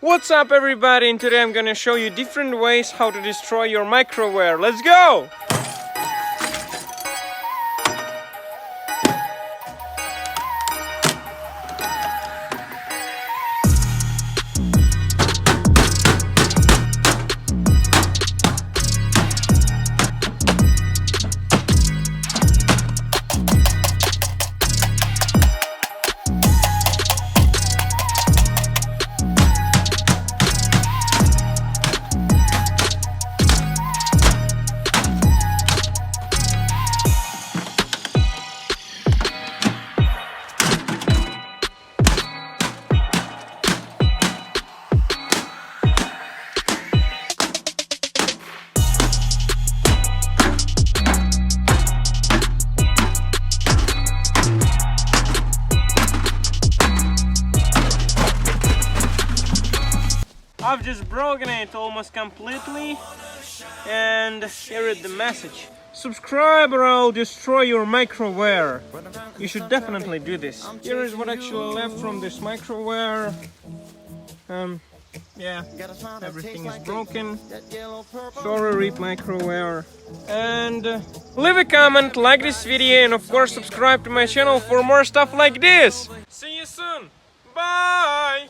What's up everybody, and today I'm gonna show you different ways how to destroy your microwave. Let's go! I've just broken it almost completely, and here is the message. Subscribe or I'll destroy your microwave. You should definitely do this. Here is what actually left from this microwave. Yeah, everything is broken. Sorry, rip microwave. And leave a comment, like this video, and of course subscribe to my channel for more stuff like this. See you soon. Bye.